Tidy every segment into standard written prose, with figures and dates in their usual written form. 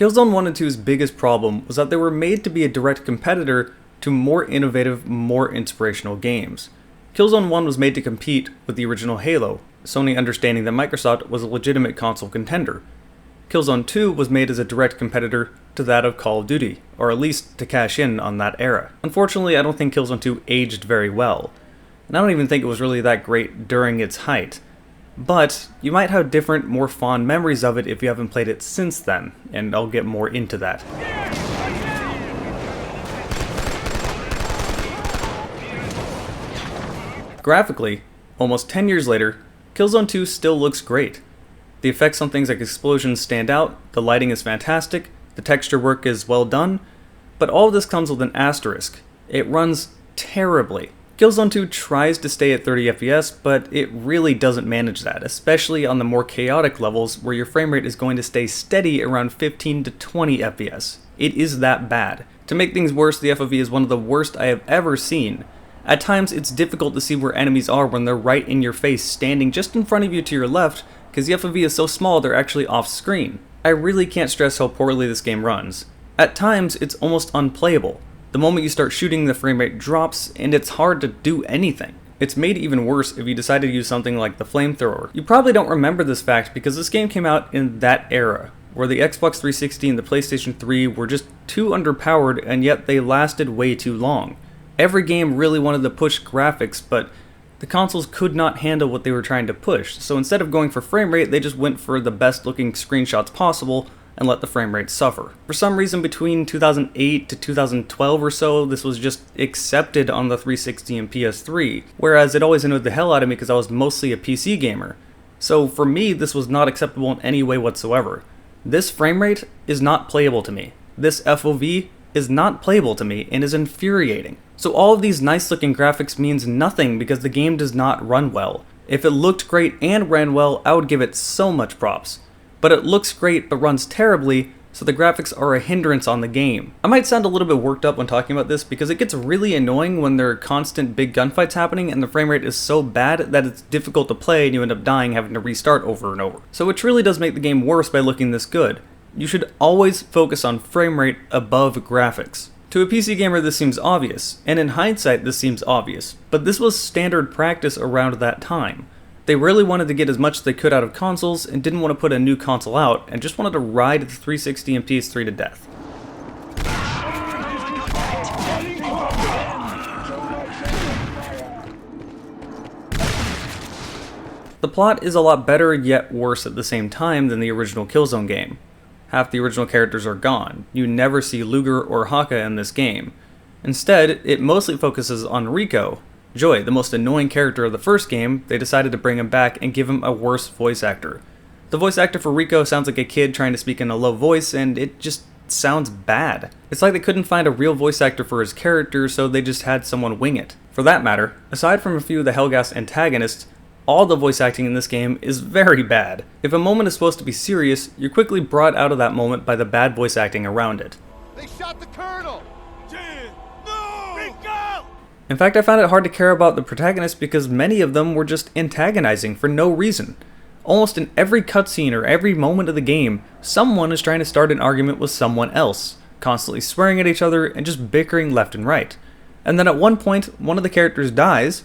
Killzone 1 and 2's biggest problem was that they were made to be a direct competitor to more innovative, more inspirational games. Killzone 1 was made to compete with the original Halo, Sony understanding that Microsoft was a legitimate console contender. Killzone 2 was made as a direct competitor to that of Call of Duty, or at least to cash in on that era. Unfortunately, I don't think Killzone 2 aged very well, and I don't even think it was really that great during its height. But you might have different, more fond memories of it if you haven't played it since then, and I'll get more into that. Graphically, almost 10 years later, Killzone 2 still looks great. The effects on things like explosions stand out, the lighting is fantastic, the texture work is well done, but all of this comes with an asterisk. It runs terribly. Killzone 2 tries to stay at 30 FPS, but it really doesn't manage that, especially on the more chaotic levels where your frame rate is going to stay steady around 15 to 20 FPS. It is that bad. To make things worse, the FOV is one of the worst I have ever seen. At times, it's difficult to see where enemies are when they're right in your face, standing just in front of you to your left, because the FOV is so small they're actually off screen. I really can't stress how poorly this game runs. At times, it's almost unplayable. The moment you start shooting, the frame rate drops, and it's hard to do anything. It's made even worse if you decide to use something like the flamethrower. You probably don't remember this fact because this game came out in that era, where the Xbox 360 and the PlayStation 3 were just too underpowered, and yet they lasted way too long. Every game really wanted to push graphics, but the consoles could not handle what they were trying to push, so instead of going for frame rate, they just went for the best looking screenshots possible and let the frame rate suffer. For some reason, between 2008 to 2012 or so, this was just accepted on the 360 and PS3, whereas it always annoyed the hell out of me because I was mostly a PC gamer. So for me, this was not acceptable in any way whatsoever. This frame rate is not playable to me. This FOV is not playable to me and is infuriating. So all of these nice looking graphics means nothing because the game does not run well. If it looked great and ran well, I would give it so much props. But it looks great but runs terribly, so the graphics are a hindrance on the game. I might sound a little bit worked up when talking about this because it gets really annoying when there are constant big gunfights happening and the frame rate is so bad that it's difficult to play and you end up dying having to restart over and over. So it truly does make the game worse by looking this good. You should always focus on frame rate above graphics. To a PC gamer this seems obvious, and in hindsight this seems obvious, but this was standard practice around that time. They really wanted to get as much as they could out of consoles and didn't want to put a new console out and just wanted to ride the 360 and PS3 to death. The plot is a lot better yet worse at the same time than the original Killzone game. Half the original characters are gone. You never see Luger or Haka in this game. Instead, it mostly focuses on Rico. Joy, the most annoying character of the first game, they decided to bring him back and give him a worse voice actor. The voice actor for Rico sounds like a kid trying to speak in a low voice, and it just sounds bad. It's like they couldn't find a real voice actor for his character, so they just had someone wing it. For that matter, aside from a few of the Helghast antagonists, all the voice acting in this game is very bad. If a moment is supposed to be serious, you're quickly brought out of that moment by the bad voice acting around it. They shot the Colonel! Jan! No! Rico! In fact, I found it hard to care about the protagonists because many of them were just antagonizing for no reason. Almost in every cutscene or every moment of the game, someone is trying to start an argument with someone else, constantly swearing at each other and just bickering left and right. And then at one point, one of the characters dies,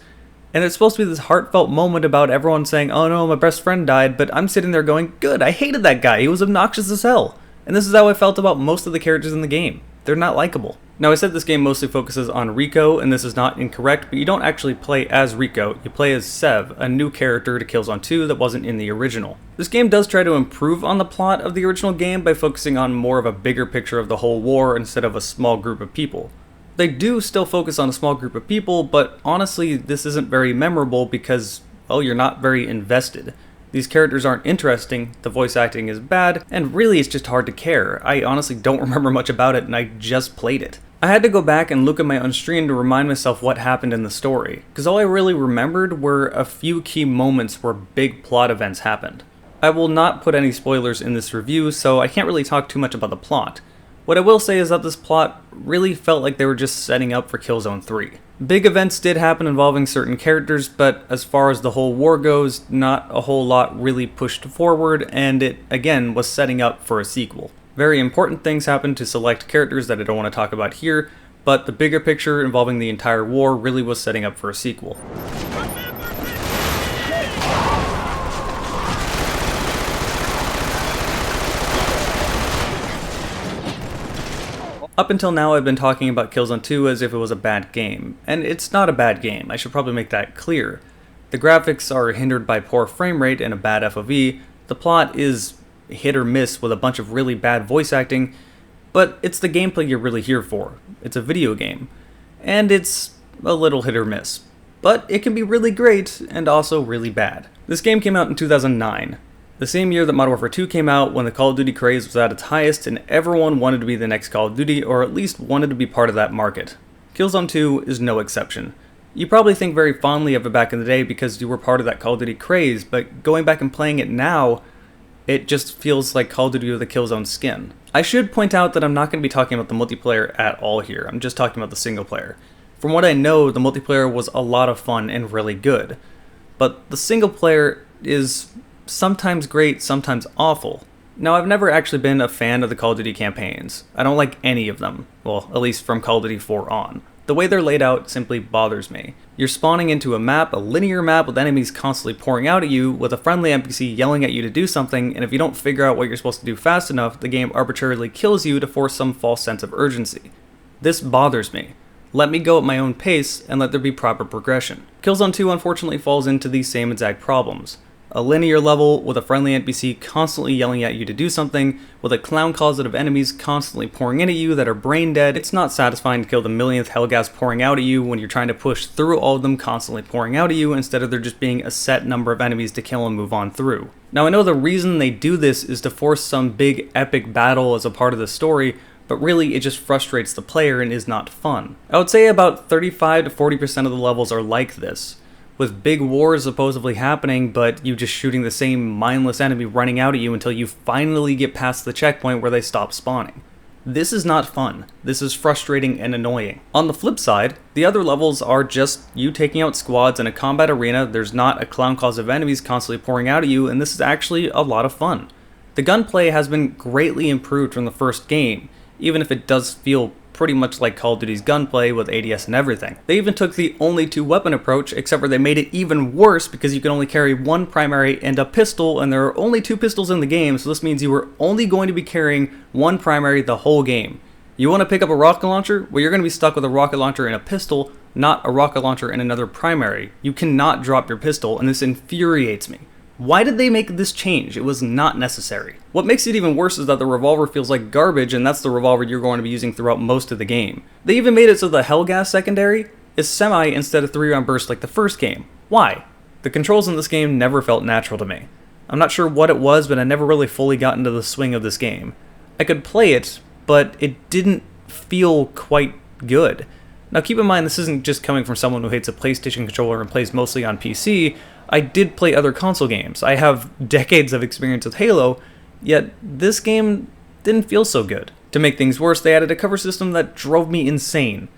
and it's supposed to be this heartfelt moment about everyone saying, oh no, my best friend died, but I'm sitting there going, good, I hated that guy, he was obnoxious as hell. And this is how I felt about most of the characters in the game. They're not likable. Now I said this game mostly focuses on Rico, and this is not incorrect, but you don't actually play as Rico, you play as Sev, a new character to Killzone 2 that wasn't in the original. This game does try to improve on the plot of the original game by focusing on more of a bigger picture of the whole war instead of a small group of people. They do still focus on a small group of people, but honestly this isn't very memorable because, well, you're not very invested. These characters aren't interesting, the voice acting is bad, and really it's just hard to care. I honestly don't remember much about it and I just played it. I had to go back and look at my own stream to remind myself what happened in the story, because all I really remembered were a few key moments where big plot events happened. I will not put any spoilers in this review, so I can't really talk too much about the plot. What I will say is that this plot really felt like they were just setting up for Killzone 3. Big events did happen involving certain characters, but as far as the whole war goes, not a whole lot really pushed forward, and it, again, was setting up for a sequel. Very important things happen to select characters that I don't want to talk about here, but the bigger picture involving the entire war really was setting up for a sequel. Up until now, I've been talking about Killzone 2 as if it was a bad game, and it's not a bad game, I should probably make that clear. The graphics are hindered by poor frame rate and a bad FOV, the plot is hit or miss with a bunch of really bad voice acting, but it's the gameplay you're really here for. It's a video game, and it's a little hit or miss. But it can be really great, and also really bad. This game came out in 2009. The same year that Modern Warfare 2 came out, when the Call of Duty craze was at its highest and everyone wanted to be the next Call of Duty, or at least wanted to be part of that market. Killzone 2 is no exception. You probably think very fondly of it back in the day because you were part of that Call of Duty craze, but going back and playing it now, it just feels like Call of Duty with a Killzone skin. I should point out that I'm not going to be talking about the multiplayer at all here, I'm just talking about the single player. From what I know, the multiplayer was a lot of fun and really good, but the single player is sometimes great, sometimes awful. Now, I've never actually been a fan of the Call of Duty campaigns. I don't like any of them. Well, at least from Call of Duty 4 on. The way they're laid out simply bothers me. You're spawning into a map, a linear map with enemies constantly pouring out at you, with a friendly NPC yelling at you to do something, and if you don't figure out what you're supposed to do fast enough, the game arbitrarily kills you to force some false sense of urgency. This bothers me. Let me go at my own pace, and let there be proper progression. Killzone 2 unfortunately falls into these same exact problems. A linear level with a friendly NPC constantly yelling at you to do something, with a clown closet of enemies constantly pouring in at you that are brain dead. It's not satisfying to kill the millionth hellgas pouring out at you when you're trying to push through all of them constantly pouring out at you instead of there just being a set number of enemies to kill and move on through. Now, I know the reason they do this is to force some big epic battle as a part of the story, but really it just frustrates the player and is not fun. I would say about 35 to 40% of the levels are like this, with big wars supposedly happening, but you just shooting the same mindless enemy running out at you until you finally get past the checkpoint where they stop spawning. This is not fun. This is frustrating and annoying. On the flip side, the other levels are just you taking out squads in a combat arena. There's not a clown closet of enemies constantly pouring out at you, and this is actually a lot of fun. The gunplay has been greatly improved from the first game, even if it does feel pretty much like Call of Duty's gunplay with ADS and everything. They even took the only two weapon approach, except for they made it even worse because you can only carry one primary and a pistol, and there are only two pistols in the game, so this means you were only going to be carrying one primary the whole game. You want to pick up a rocket launcher? Well, you're going to be stuck with a rocket launcher and a pistol, not a rocket launcher and another primary. You cannot drop your pistol, and this infuriates me. Why did they make this change? It was not necessary. What makes it even worse is that the revolver feels like garbage, and that's the revolver you're going to be using throughout most of the game. They even made it so the Hellgas secondary is semi instead of 3-round burst like the first game. Why? The controls in this game never felt natural to me. I'm not sure what it was, but I never really fully got into the swing of this game. I could play it, but it didn't feel quite good. Now keep in mind, this isn't just coming from someone who hates a PlayStation controller and plays mostly on PC. I did play other console games. I have decades of experience with Halo, yet this game didn't feel so good. To make things worse, they added a cover system that drove me insane.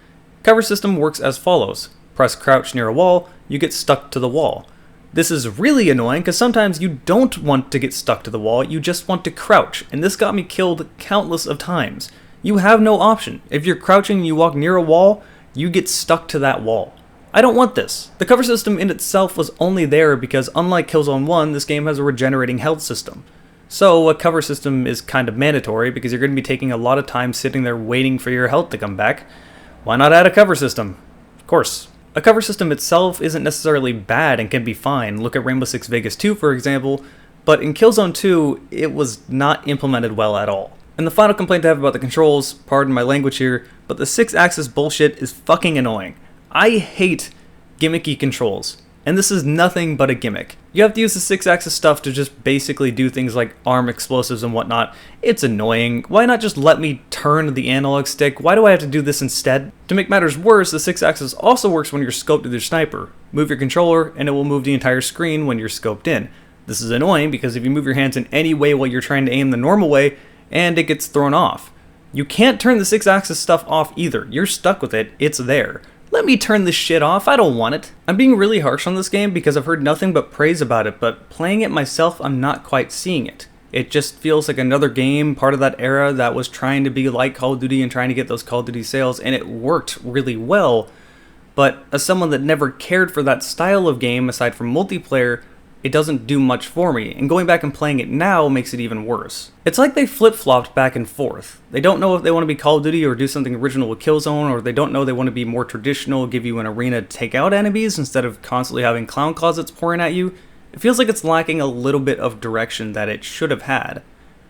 Cover system works as follows. Press crouch near a wall, you get stuck to the wall. This is really annoying because sometimes you don't want to get stuck to the wall, you just want to crouch, and this got me killed countless of times. You have no option. If you're crouching and you walk near a wall, you get stuck to that wall. I don't want this. The cover system in itself was only there because unlike Killzone 1, this game has a regenerating health system. So a cover system is kind of mandatory because you're going to be taking a lot of time sitting there waiting for your health to come back. Why not add a cover system? Of course. A cover system itself isn't necessarily bad and can be fine. Look at Rainbow Six Vegas 2 for example, but in Killzone 2, it was not implemented well at all. And the final complaint I have about the controls, pardon my language here, but the 6-axis bullshit is fucking annoying. I hate gimmicky controls, and this is nothing but a gimmick. You have to use the 6-axis stuff to just basically do things like arm explosives and whatnot. It's annoying. Why not just let me turn the analog stick? Why do I have to do this instead? To make matters worse, the 6-axis also works when you're scoped with your sniper. Move your controller, and it will move the entire screen when you're scoped in. This is annoying because if you move your hands in any way while you're trying to aim the normal way, and it gets thrown off. You can't turn the 6-axis stuff off either. You're stuck with it. It's there. Let me turn this shit off, I don't want it. I'm being really harsh on this game because I've heard nothing but praise about it, but playing it myself, I'm not quite seeing it. It just feels like another game, part of that era that was trying to be like Call of Duty and trying to get those Call of Duty sales, and it worked really well. But as someone that never cared for that style of game aside from multiplayer, it doesn't do much for me, and going back and playing it now makes it even worse. It's like they flip-flopped back and forth. They don't know if they want to be Call of Duty or do something original with Killzone, or they don't know they want to be more traditional, give you an arena to take out enemies instead of constantly having clown closets pouring at you. It feels like it's lacking a little bit of direction that it should have had.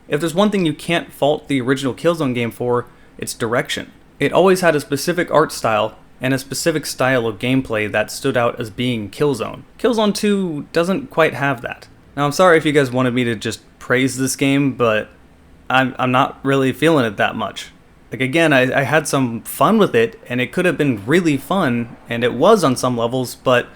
If there's one thing you can't fault the original Killzone game for, it's direction. It always had a specific art style, and a specific style of gameplay that stood out as being Killzone. Killzone 2 doesn't quite have that. Now, I'm sorry if you guys wanted me to just praise this game, but I'm not really feeling it that much. Like, again, I had some fun with it, and it could have been really fun, and it was on some levels, but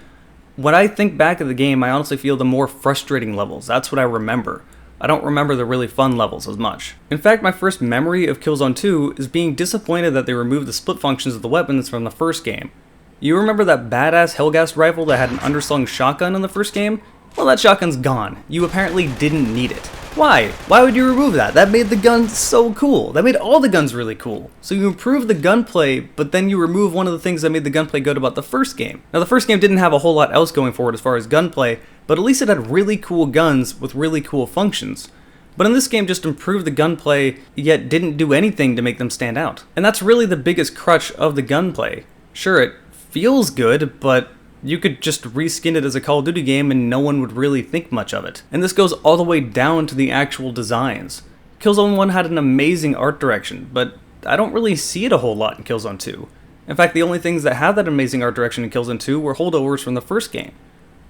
when I think back of the game, I honestly feel the more frustrating levels. That's what I remember. I don't remember the really fun levels as much. In fact, my first memory of Killzone 2 is being disappointed that they removed the split functions of the weapons from the first game. You remember that badass Hellgas rifle that had an underslung shotgun in the first game? Well, that shotgun's gone. You apparently didn't need it. Why? Why would you remove that? That made the gun so cool. That made all the guns really cool. So you improve the gunplay, but then you remove one of the things that made the gunplay good about the first game. Now, the first game didn't have a whole lot else going for it as far as gunplay, but at least it had really cool guns with really cool functions. But in this game, just improved the gunplay, yet didn't do anything to make them stand out. And that's really the biggest crutch of the gunplay. Sure, it feels good, but you could just reskin it as a Call of Duty game and no one would really think much of it. And this goes all the way down to the actual designs. Killzone 1 had an amazing art direction, but I don't really see it a whole lot in Killzone 2. In fact, the only things that had that amazing art direction in Killzone 2 were holdovers from the first game.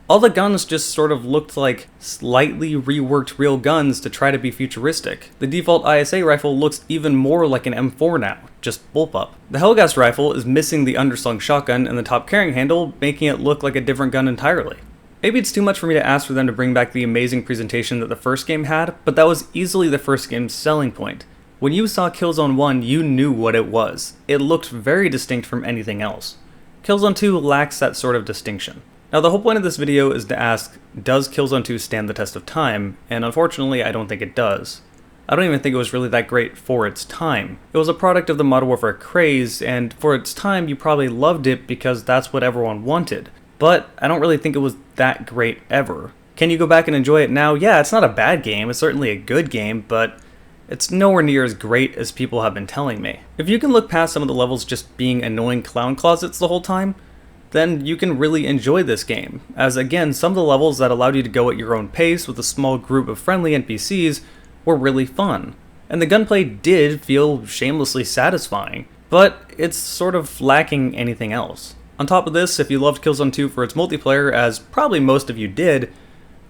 All the guns just sort of looked like slightly reworked real guns to try to be futuristic. The default ISA rifle looks even more like an M4 now, just bullpup. The Hellgas rifle is missing the underslung shotgun and the top carrying handle, making it look like a different gun entirely. Maybe it's too much for me to ask for them to bring back the amazing presentation that the first game had, but that was easily the first game's selling point. When you saw Killzone 1, you knew what it was. It looked very distinct from anything else. Killzone 2 lacks that sort of distinction. Now, the whole point of this video is to ask, does Killzone 2 stand the test of time? And unfortunately, I don't think it does. I don't even think it was really that great for its time. It was a product of the Modern Warfare craze, and for its time, you probably loved it because that's what everyone wanted. But I don't really think it was that great ever. Can you go back and enjoy it now? Yeah, it's not a bad game, it's certainly a good game, but it's nowhere near as great as people have been telling me. If you can look past some of the levels just being annoying clown closets the whole time, then you can really enjoy this game, as again, some of the levels that allowed you to go at your own pace with a small group of friendly NPCs were really fun. And the gunplay did feel shamelessly satisfying, but it's sort of lacking anything else. On top of this, if you loved Killzone 2 for its multiplayer, as probably most of you did,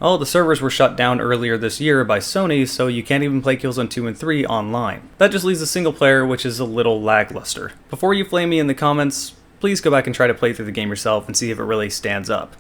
well, the servers were shut down earlier this year by Sony, so you can't even play Killzone 2 and 3 online. That just leaves the single player, which is a little lackluster. Before you flame me in the comments, please go back and try to play through the game yourself and see if it really stands up.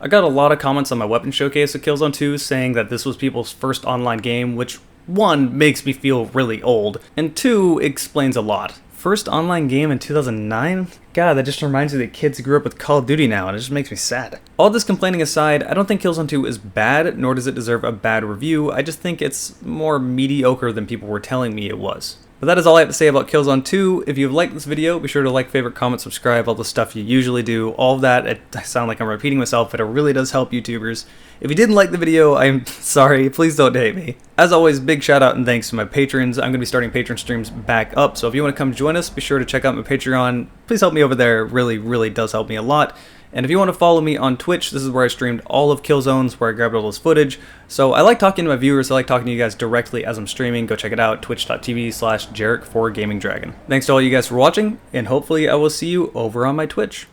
I got a lot of comments on my weapon showcase of Killzone 2 saying that this was people's first online game, which 1, makes me feel really old, and 2, explains a lot. First online game in 2009? God, that just reminds me that kids grew up with Call of Duty now, and it just makes me sad. All this complaining aside, I don't think Killzone 2 is bad, nor does it deserve a bad review. I just think it's more mediocre than people were telling me it was. But that is all I have to say about Killzone 2. If you've liked this video, be sure to like, favorite, comment, subscribe, all the stuff you usually do. All of that, I sound like I'm repeating myself, but it really does help YouTubers. If you didn't like the video, I'm sorry, please don't hate me. As always, big shout out and thanks to my patrons. I'm going to be starting patron streams back up, so if you want to come join us, be sure to check out my Patreon. Please help me over there, it really does help me a lot. And if you want to follow me on Twitch, this is where I streamed all of Killzones, where I grabbed all this footage. So I like talking to my viewers, I like talking to you guys directly as I'm streaming. Go check it out, twitch.tv/Jarek4GamingDragon. Thanks to all you guys for watching, and hopefully I will see you over on my Twitch.